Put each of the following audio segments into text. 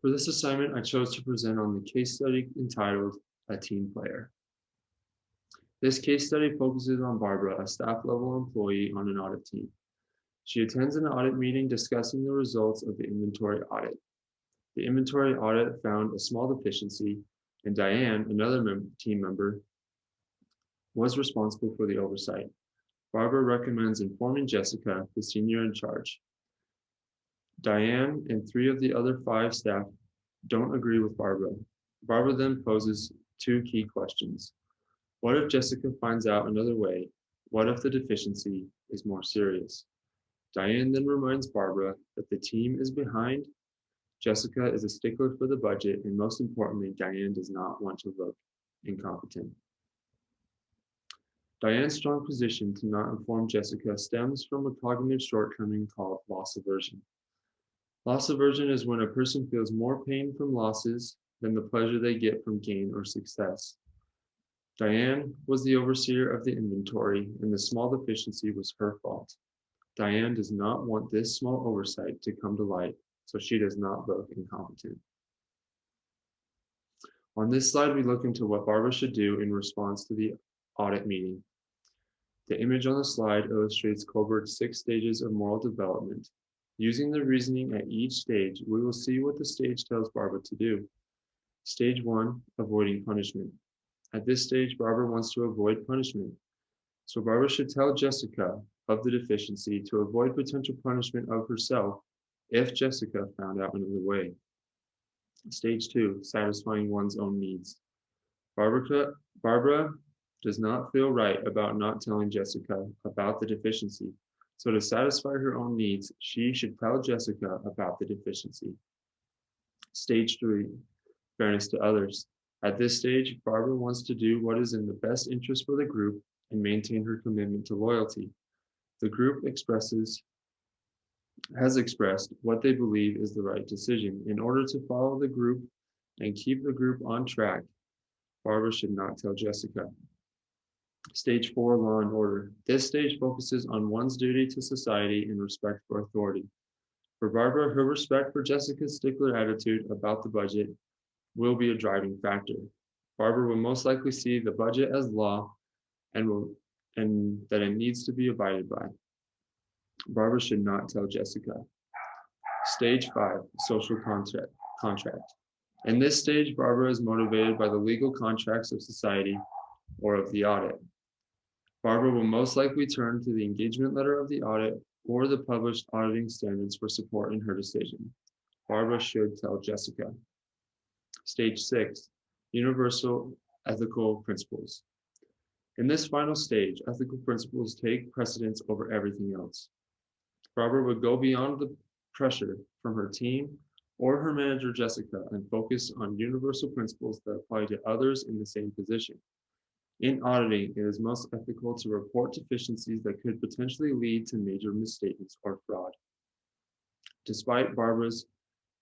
For this assignment, I chose to present on the case study entitled A Team Player. This case study focuses on Barbara, a staff-level employee on an audit team. She attends an audit meeting discussing the results of the inventory audit. The inventory audit found a small deficiency, and Diane, another team member, was responsible for the oversight. Barbara recommends informing Jessica, the senior in charge. Diane and 3 of the other 5 staff don't agree with Barbara. Barbara then poses 2 key questions. What if Jessica finds out another way? What if the deficiency is more serious? Diane then reminds Barbara that the team is behind. Jessica is a stickler for the budget, and most importantly, Diane does not want to look incompetent. Diane's strong position to not inform Jessica stems from a cognitive shortcoming called loss aversion. Loss aversion is when a person feels more pain from losses than the pleasure they get from gain or success. Diane was the overseer of the inventory, and the small deficiency was her fault. Diane does not want this small oversight to come to light, so she does not look incompetent. On this slide, we look into what Barbara should do in response to the audit meeting. The image on the slide illustrates Colbert's 6 stages of moral development. Using the reasoning at each stage, we will see what the stage tells Barbara to do. Stage 1, avoiding punishment. At this stage, Barbara wants to avoid punishment. So Barbara should tell Jessica of the deficiency to avoid potential punishment of herself if Jessica found out another way. Stage 2, satisfying one's own needs. Barbara does not feel right about not telling Jessica about the deficiency. So to satisfy her own needs, she should tell Jessica about the deficiency. Stage 3, fairness to others. At this stage, Barbara wants to do what is in the best interest for the group and maintain her commitment to loyalty. The group has expressed what they believe is the right decision. In order to follow the group and keep the group on track, Barbara should not tell Jessica. Stage 4, law and order. This stage focuses on one's duty to society and respect for authority. For Barbara, her respect for Jessica's stickler attitude about the budget will be a driving factor. Barbara will most likely see the budget as law and that it needs to be abided by. Barbara should not tell Jessica. Stage 5, social contract. In this stage, Barbara is motivated by the legal contracts of society or of the audit. Barbara will most likely turn to the engagement letter of the audit or the published auditing standards for support in her decision. Barbara should tell Jessica. Stage 6, universal ethical principles. In this final stage, ethical principles take precedence over everything else. Barbara would go beyond the pressure from her team or her manager, Jessica, and focus on universal principles that apply to others in the same position. In auditing, it is most ethical to report deficiencies that could potentially lead to major misstatements or fraud. Despite Barbara's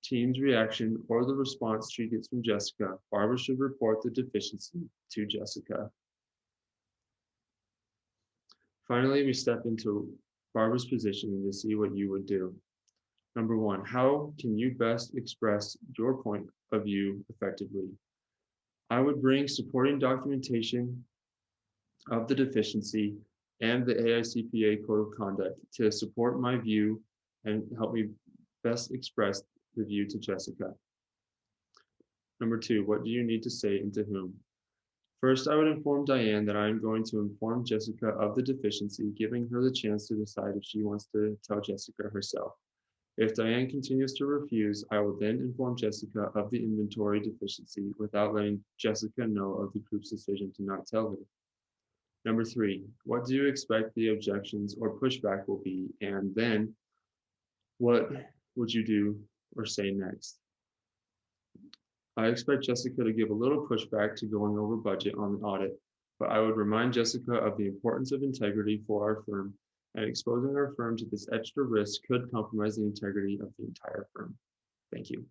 team's reaction or the response she gets from Jessica, Barbara should report the deficiency to Jessica. Finally, we step into Barbara's position to see what you would do. Number 1, how can you best express your point of view effectively? I would bring supporting documentation of the deficiency and the AICPA Code of Conduct to support my view and help me best express the view to Jessica. Number 2, what do you need to say and to whom? First, I would inform Diane that I am going to inform Jessica of the deficiency, giving her the chance to decide if she wants to tell Jessica herself. If Diane continues to refuse, I will then inform Jessica of the inventory deficiency without letting Jessica know of the group's decision to not tell her. Number 3, what do you expect the objections or pushback will be? And then what would you do or say next? I expect Jessica to give a little pushback to going over budget on the audit, but I would remind Jessica of the importance of integrity for our firm, and exposing our firm to this extra risk could compromise the integrity of the entire firm. Thank you.